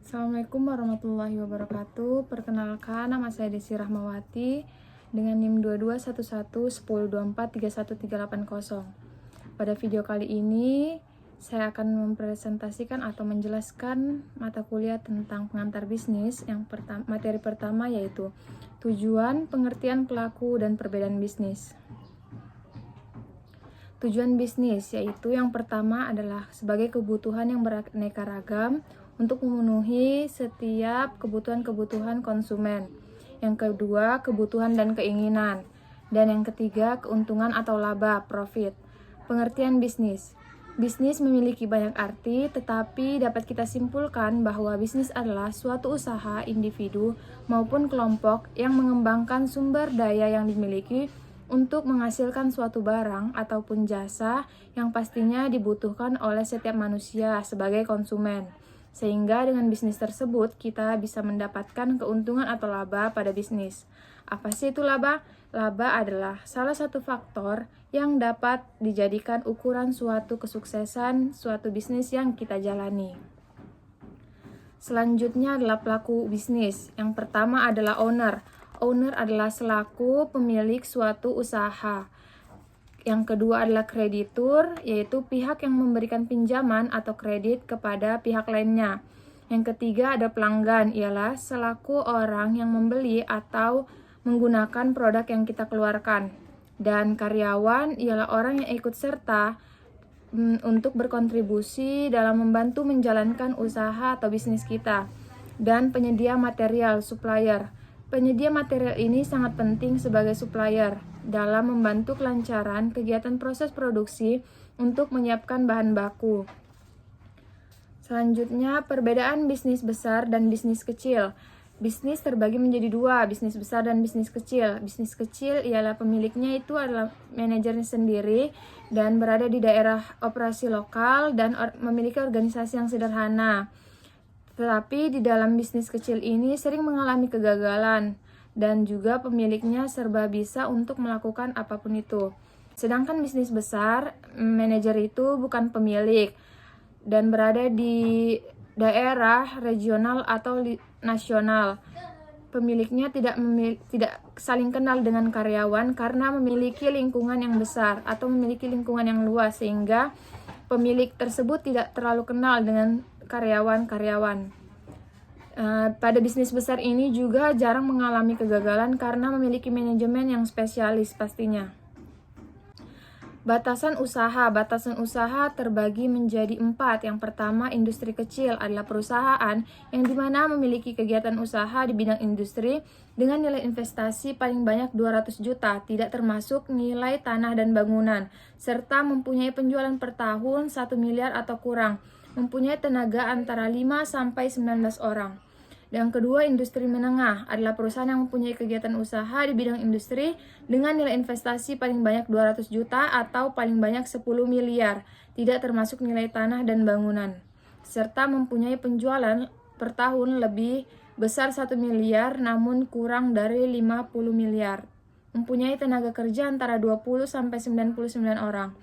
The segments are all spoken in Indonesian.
Assalamualaikum warahmatullahi wabarakatuh. Perkenalkan, nama saya Desi Rahmawati dengan NIM 22111024313880. Pada video kali ini, saya akan mempresentasikan atau menjelaskan mata kuliah tentang pengantar bisnis. Materi pertama yaitu tujuan, pengertian pelaku, dan perbedaan bisnis. Tujuan bisnis yaitu yang pertama adalah sebagai kebutuhan yang beraneka ragam untuk memenuhi setiap kebutuhan-kebutuhan konsumen. Yang kedua, kebutuhan dan keinginan. Dan yang ketiga, keuntungan atau laba, profit. Pengertian bisnis. Bisnis memiliki banyak arti, tetapi dapat kita simpulkan bahwa bisnis adalah suatu usaha individu maupun kelompok yang mengembangkan sumber daya yang dimiliki untuk menghasilkan suatu barang ataupun jasa yang pastinya dibutuhkan oleh setiap manusia sebagai konsumen. Sehingga dengan bisnis tersebut kita bisa mendapatkan keuntungan atau laba pada bisnis. Apa sih itu laba? Laba adalah salah satu faktor yang dapat dijadikan ukuran suatu kesuksesan suatu bisnis yang kita jalani. Selanjutnya adalah pelaku bisnis. Yang pertama adalah owner. Owner adalah selaku pemilik suatu usaha. Yang kedua adalah kreditur, yaitu pihak yang memberikan pinjaman atau kredit kepada pihak lainnya. Yang ketiga ada pelanggan, ialah selaku orang yang membeli atau menggunakan produk yang kita keluarkan. Dan karyawan ialah orang yang ikut serta untuk berkontribusi dalam membantu menjalankan usaha atau bisnis kita. Dan penyedia material, supplier. Penyedia material ini sangat penting sebagai supplier dalam membantu kelancaran kegiatan proses produksi untuk menyiapkan bahan baku. Selanjutnya, perbedaan bisnis besar dan bisnis kecil. Bisnis terbagi menjadi dua, bisnis besar dan bisnis kecil. Bisnis kecil ialah pemiliknya itu adalah manajernya sendiri dan berada di daerah operasi lokal dan memiliki organisasi yang sederhana. Tetapi di dalam bisnis kecil ini sering mengalami kegagalan dan juga pemiliknya serba bisa untuk melakukan apapun itu. Sedangkan bisnis besar, manajer itu bukan pemilik dan berada di daerah regional atau nasional. Pemiliknya tidak saling kenal dengan karyawan karena memiliki lingkungan yang besar atau memiliki lingkungan yang luas sehingga pemilik tersebut tidak terlalu kenal dengan karyawan-karyawan. Pada bisnis besar ini juga jarang mengalami kegagalan karena memiliki manajemen yang spesialis pastinya. Batasan usaha terbagi menjadi 4. Yang pertama, industri kecil adalah perusahaan yang dimana memiliki kegiatan usaha di bidang industri dengan nilai investasi paling banyak 200 juta, tidak termasuk nilai tanah dan bangunan, serta mempunyai penjualan per tahun 1 miliar atau kurang, mempunyai tenaga antara 5 sampai 19 orang. Yang kedua, industri menengah adalah perusahaan yang mempunyai kegiatan usaha di bidang industri dengan nilai investasi paling banyak 200 juta atau paling banyak 10 miliar, tidak termasuk nilai tanah dan bangunan, serta mempunyai penjualan per tahun lebih besar 1 miliar namun kurang dari 50 miliar, mempunyai tenaga kerja antara 20 sampai 99 orang.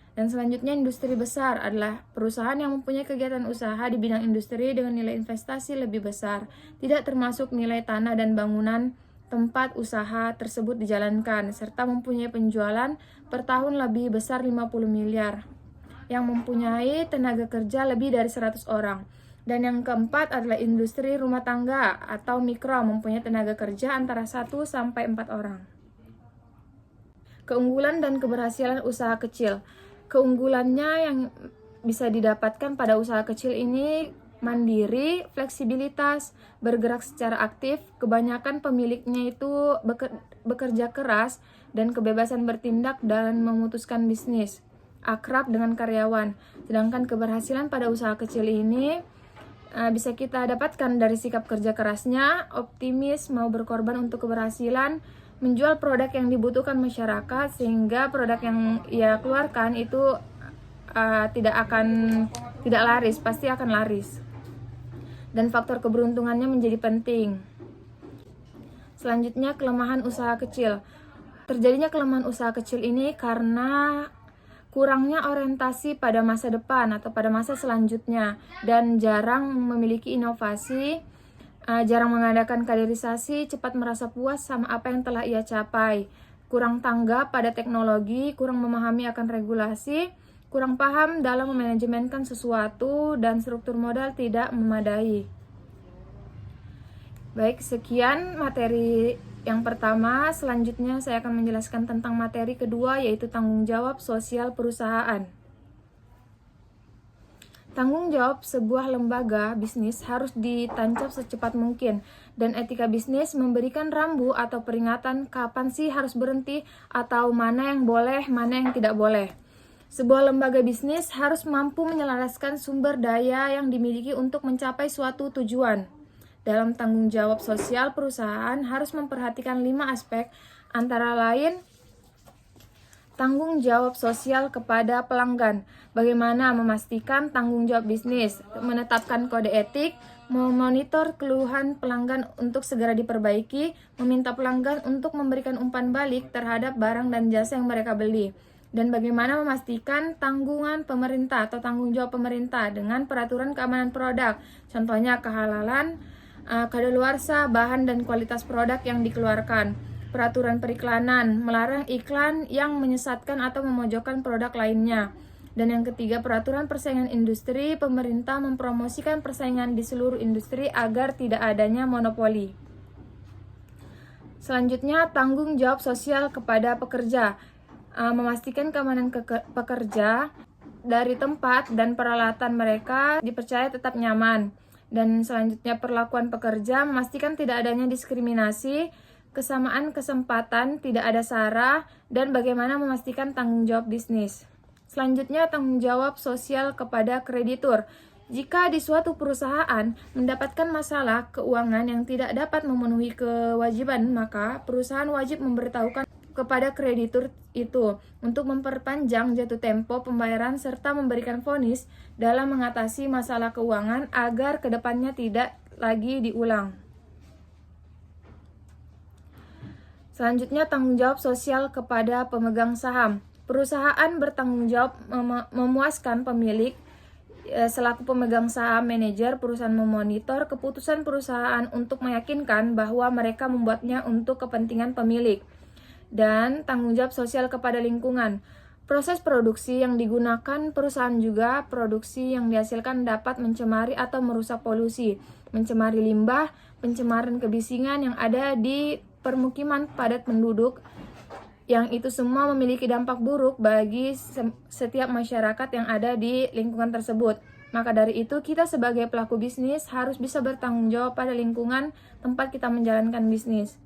Dan selanjutnya, industri besar adalah perusahaan yang mempunyai kegiatan usaha di bidang industri dengan nilai investasi lebih besar, tidak termasuk nilai tanah dan bangunan tempat usaha tersebut dijalankan, serta mempunyai penjualan per tahun lebih besar 50 miliar, yang mempunyai tenaga kerja lebih dari 100 orang. Dan yang keempat adalah industri rumah tangga atau mikro, mempunyai tenaga kerja antara 1 sampai 4 orang. Keunggulan dan keberhasilan usaha kecil. Keunggulannya yang bisa didapatkan pada usaha kecil ini mandiri, fleksibilitas, bergerak secara aktif, kebanyakan pemiliknya itu bekerja keras dan kebebasan bertindak dan memutuskan bisnis, akrab dengan karyawan. Sedangkan keberhasilan pada usaha kecil ini bisa kita dapatkan dari sikap kerja kerasnya, optimis, mau berkorban untuk keberhasilan, menjual produk yang dibutuhkan masyarakat sehingga produk yang ia keluarkan itu tidak laris, pasti akan laris. Dan faktor keberuntungannya menjadi penting. Selanjutnya, kelemahan usaha kecil. Terjadinya kelemahan usaha kecil ini karena kurangnya orientasi pada masa depan atau pada masa selanjutnya, dan jarang memiliki inovasi, jarang mengadakan kaderisasi, cepat merasa puas sama apa yang telah ia capai, kurang tanggap pada teknologi, kurang memahami akan regulasi, kurang paham dalam memanajemenkan sesuatu, dan struktur modal tidak memadai. Baik, sekian materi yang pertama. Selanjutnya saya akan menjelaskan tentang materi kedua, yaitu tanggung jawab sosial perusahaan. Tanggung jawab sebuah lembaga bisnis harus ditancap secepat mungkin, dan etika bisnis memberikan rambu atau peringatan kapan sih harus berhenti atau mana yang boleh, mana yang tidak boleh. Sebuah lembaga bisnis harus mampu menyelaraskan sumber daya yang dimiliki untuk mencapai suatu tujuan. Dalam tanggung jawab sosial perusahaan harus memperhatikan 5 aspek, antara lain tanggung jawab sosial kepada pelanggan, bagaimana memastikan tanggung jawab bisnis, menetapkan kode etik, memonitor keluhan pelanggan untuk segera diperbaiki, meminta pelanggan untuk memberikan umpan balik terhadap barang dan jasa yang mereka beli, dan bagaimana memastikan tanggungan pemerintah atau tanggung jawab pemerintah dengan peraturan keamanan produk, contohnya kehalalan, kadaluarsa bahan dan kualitas produk yang dikeluarkan, peraturan periklanan, melarang iklan yang menyesatkan atau memojokkan produk lainnya. Dan yang ketiga, peraturan persaingan industri, pemerintah mempromosikan persaingan di seluruh industri agar tidak adanya monopoli. Selanjutnya, tanggung jawab sosial kepada pekerja, memastikan keamanan pekerja dari tempat dan peralatan mereka dipercaya tetap nyaman. Dan selanjutnya, perlakuan pekerja, memastikan tidak adanya diskriminasi, kesamaan kesempatan, tidak ada sara, dan bagaimana memastikan tanggung jawab bisnis. Selanjutnya, tanggung jawab sosial kepada kreditur. Jika di suatu perusahaan mendapatkan masalah keuangan yang tidak dapat memenuhi kewajiban, maka perusahaan wajib memberitahukan kepada kreditur itu untuk memperpanjang jatuh tempo pembayaran serta memberikan vonis dalam mengatasi masalah keuangan agar kedepannya tidak lagi diulang. Selanjutnya, tanggung jawab sosial kepada pemegang saham. Perusahaan bertanggung jawab memuaskan pemilik selaku pemegang saham. Manajer perusahaan memonitor keputusan perusahaan untuk meyakinkan bahwa mereka membuatnya untuk kepentingan pemilik. Dan tanggung jawab sosial kepada lingkungan. Proses produksi yang digunakan perusahaan juga produksi yang dihasilkan dapat mencemari atau merusak polusi, mencemari limbah, pencemaran kebisingan yang ada di permukiman padat penduduk, yang itu semua memiliki dampak buruk bagi setiap masyarakat yang ada di lingkungan tersebut. Maka dari itu, kita sebagai pelaku bisnis harus bisa bertanggung jawab pada lingkungan tempat kita menjalankan bisnis.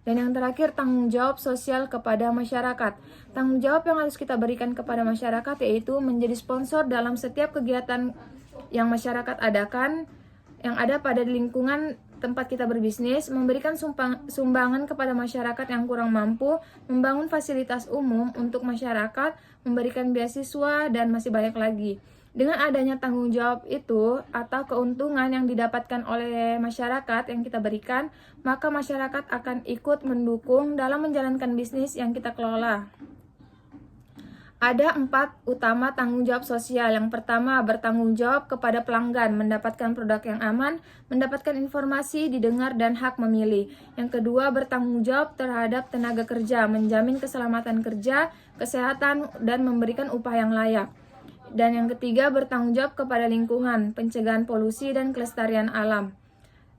Dan yang terakhir, tanggung jawab sosial kepada masyarakat. Tanggung jawab yang harus kita berikan kepada masyarakat yaitu menjadi sponsor dalam setiap kegiatan yang masyarakat adakan, yang ada pada lingkungan tempat kita berbisnis, memberikan sumbangan kepada masyarakat yang kurang mampu, membangun fasilitas umum untuk masyarakat, memberikan beasiswa, dan masih banyak lagi. Dengan adanya tanggung jawab itu atau keuntungan yang didapatkan oleh masyarakat yang kita berikan, maka masyarakat akan ikut mendukung dalam menjalankan bisnis yang kita kelola. Ada 4 utama tanggung jawab sosial. Yang pertama, bertanggung jawab kepada pelanggan, mendapatkan produk yang aman, mendapatkan informasi, didengar, dan hak memilih. Yang kedua, bertanggung jawab terhadap tenaga kerja, menjamin keselamatan kerja, kesehatan, dan memberikan upah yang layak. Dan yang ketiga, bertanggung jawab kepada lingkungan, pencegahan polusi dan kelestarian alam.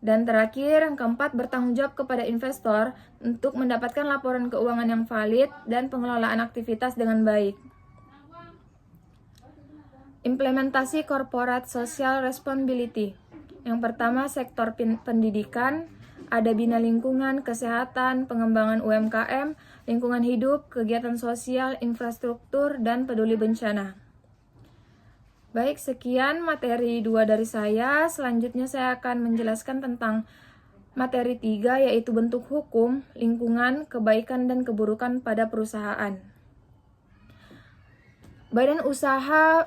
Dan terakhir, yang keempat, bertanggung jawab kepada investor untuk mendapatkan laporan keuangan yang valid dan pengelolaan aktivitas dengan baik. Implementasi Corporate Social Responsibility. Yang pertama, sektor pendidikan, ada bina lingkungan, kesehatan, pengembangan UMKM, lingkungan hidup, kegiatan sosial, infrastruktur, dan peduli bencana. Baik, sekian materi 2 dari saya. Selanjutnya saya akan menjelaskan tentang materi 3, yaitu bentuk hukum, lingkungan, kebaikan, dan keburukan pada perusahaan. Badan usaha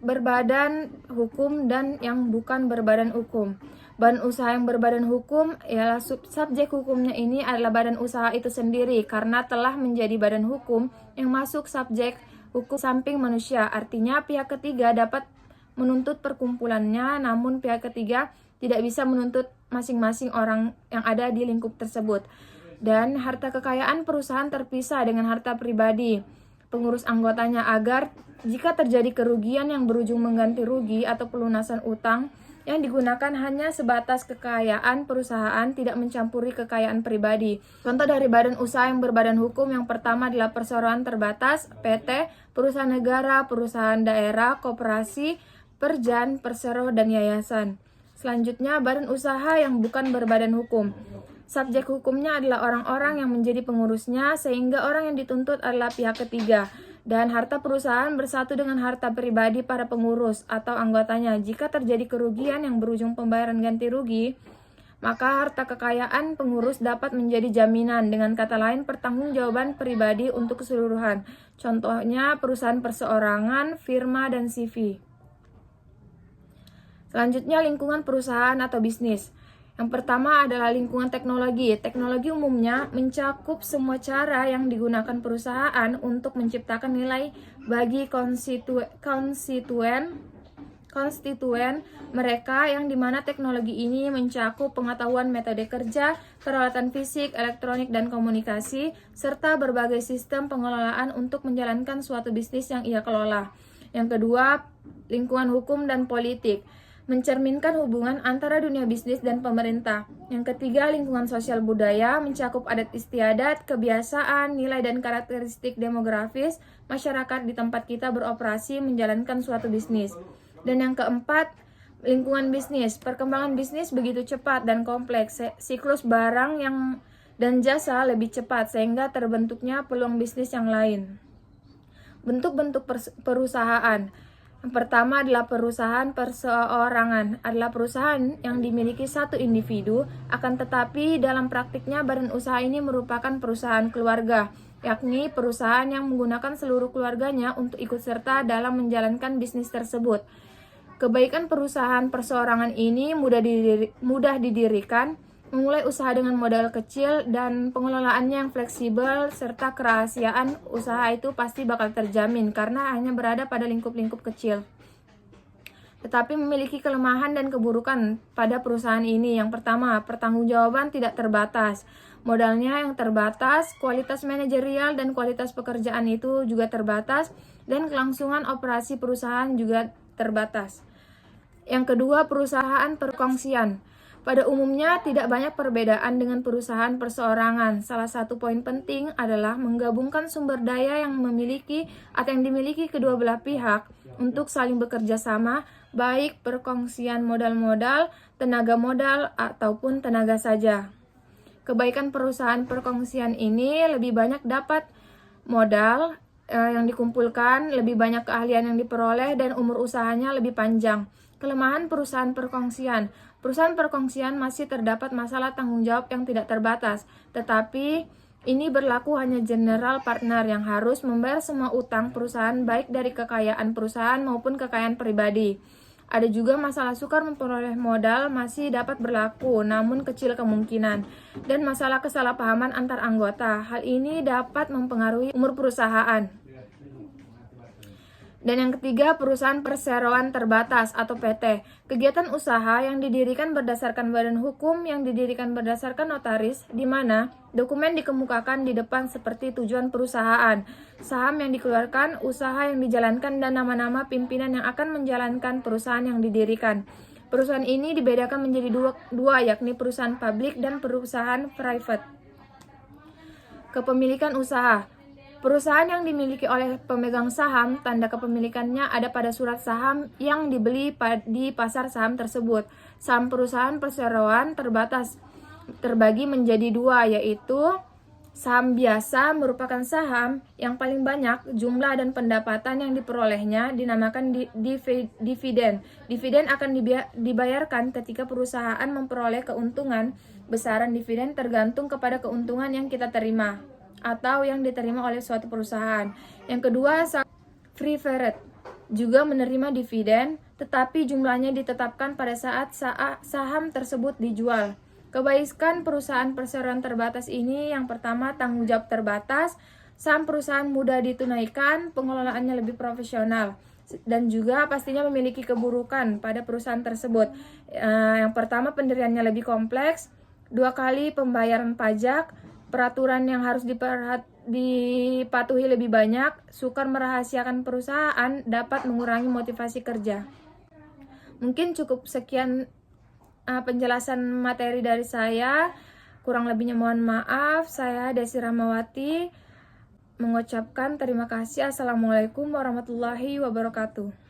berbadan hukum dan yang bukan berbadan hukum. Badan usaha yang berbadan hukum ialah subjek hukumnya ini adalah badan usaha itu sendiri karena telah menjadi badan hukum yang masuk subjek hukum samping manusia. Artinya pihak ketiga dapat menuntut perkumpulannya, namun pihak ketiga tidak bisa menuntut masing-masing orang yang ada di lingkup tersebut. Dan harta kekayaan perusahaan terpisah dengan harta pribadi pengurus anggotanya agar jika terjadi kerugian yang berujung mengganti rugi atau pelunasan utang yang digunakan hanya sebatas kekayaan perusahaan, tidak mencampuri kekayaan pribadi. Contoh dari badan usaha yang berbadan hukum yang pertama adalah perseroan terbatas, PT, perusahaan negara, perusahaan daerah, koperasi, perjan, persero, dan yayasan. Selanjutnya, badan usaha yang bukan berbadan hukum. Subjek hukumnya adalah orang-orang yang menjadi pengurusnya, sehingga orang yang dituntut adalah pihak ketiga. Dan harta perusahaan bersatu dengan harta pribadi para pengurus atau anggotanya. Jika terjadi kerugian yang berujung pembayaran ganti rugi, maka harta kekayaan pengurus dapat menjadi jaminan, dengan kata lain pertanggungjawaban pribadi untuk keseluruhan. Contohnya perusahaan perseorangan, firma, dan CV. Selanjutnya lingkungan perusahaan atau bisnis. Yang pertama adalah lingkungan teknologi. Teknologi umumnya mencakup semua cara yang digunakan perusahaan untuk menciptakan nilai bagi konstituen mereka, yang dimana teknologi ini mencakup pengetahuan metode kerja, peralatan fisik, elektronik, dan komunikasi, serta berbagai sistem pengelolaan untuk menjalankan suatu bisnis yang ia kelola. Yang kedua, lingkungan hukum dan politik, mencerminkan hubungan antara dunia bisnis dan pemerintah. Yang ketiga, lingkungan sosial budaya, mencakup adat istiadat, kebiasaan, nilai dan karakteristik demografis masyarakat di tempat kita beroperasi menjalankan suatu bisnis. Dan yang keempat, lingkungan bisnis. Perkembangan bisnis begitu cepat dan kompleks, siklus barang dan jasa lebih cepat, sehingga terbentuknya peluang bisnis yang lain. Bentuk-bentuk perusahaan. Yang pertama adalah perusahaan perseorangan, adalah perusahaan yang dimiliki satu individu, akan tetapi dalam praktiknya badan usaha ini merupakan perusahaan keluarga, yakni perusahaan yang menggunakan seluruh keluarganya untuk ikut serta dalam menjalankan bisnis tersebut. Kebaikan perusahaan perseorangan ini mudah didirikan, memulai usaha dengan modal kecil, dan pengelolaannya yang fleksibel, serta kerahasiaan usaha itu pasti bakal terjamin karena hanya berada pada lingkup-lingkup kecil. Tetapi memiliki kelemahan dan keburukan pada perusahaan ini. Yang pertama, pertanggungjawaban tidak terbatas. Modalnya yang terbatas, kualitas manajerial dan kualitas pekerjaan itu juga terbatas, dan kelangsungan operasi perusahaan juga terbatas. Yang kedua, perusahaan perkongsian. Pada umumnya tidak banyak perbedaan dengan perusahaan perseorangan. Salah satu poin penting adalah menggabungkan sumber daya yang dimiliki kedua belah pihak untuk saling bekerja sama, baik perkongsian modal-modal, tenaga modal, ataupun tenaga saja. Kebaikan perusahaan perkongsian ini lebih banyak dapat modal yang dikumpulkan, lebih banyak keahlian yang diperoleh, dan umur usahanya lebih panjang. Kelemahan perusahaan perkongsian. Perusahaan perkongsian masih terdapat masalah tanggung jawab yang tidak terbatas, tetapi ini berlaku hanya general partner yang harus membayar semua utang perusahaan, baik dari kekayaan perusahaan maupun kekayaan pribadi. Ada juga masalah sukar memperoleh modal masih dapat berlaku, namun kecil kemungkinan, dan masalah kesalahpahaman antar anggota. Hal ini dapat mempengaruhi umur perusahaan. Dan yang ketiga, perusahaan perseroan terbatas atau PT. Kegiatan usaha yang didirikan berdasarkan badan hukum yang didirikan berdasarkan notaris, di mana dokumen dikemukakan di depan seperti tujuan perusahaan, saham yang dikeluarkan, usaha yang dijalankan, dan nama-nama pimpinan yang akan menjalankan perusahaan yang didirikan. Perusahaan ini dibedakan menjadi dua, yakni perusahaan publik dan perusahaan private. Kepemilikan usaha. Perusahaan yang dimiliki oleh pemegang saham, tanda kepemilikannya ada pada surat saham yang dibeli di pasar saham tersebut. Saham perusahaan perseroan terbatas terbagi menjadi dua, yaitu saham biasa merupakan saham yang paling banyak jumlah dan pendapatan yang diperolehnya, dinamakan dividen. Dividen akan dibayarkan ketika perusahaan memperoleh keuntungan. Besaran dividen tergantung kepada keuntungan yang kita terima atau yang diterima oleh suatu perusahaan. Yang kedua, free float juga menerima dividen, tetapi jumlahnya ditetapkan pada saat saham tersebut dijual. Kebaikan perusahaan perseroan terbatas ini, yang pertama, tanggung jawab terbatas. saham perusahaan mudah ditunaikan, pengelolaannya lebih profesional, dan juga pastinya memiliki keburukan pada perusahaan tersebut. Yang pertama, pendiriannya lebih kompleks, 2 kali pembayaran pajak, peraturan yang harus dipatuhi lebih banyak, sukar merahasiakan perusahaan, dapat mengurangi motivasi kerja. Mungkin cukup sekian penjelasan materi dari saya. Kurang lebihnya mohon maaf. Saya Desi Rahmawati mengucapkan terima kasih. Assalamualaikum warahmatullahi wabarakatuh.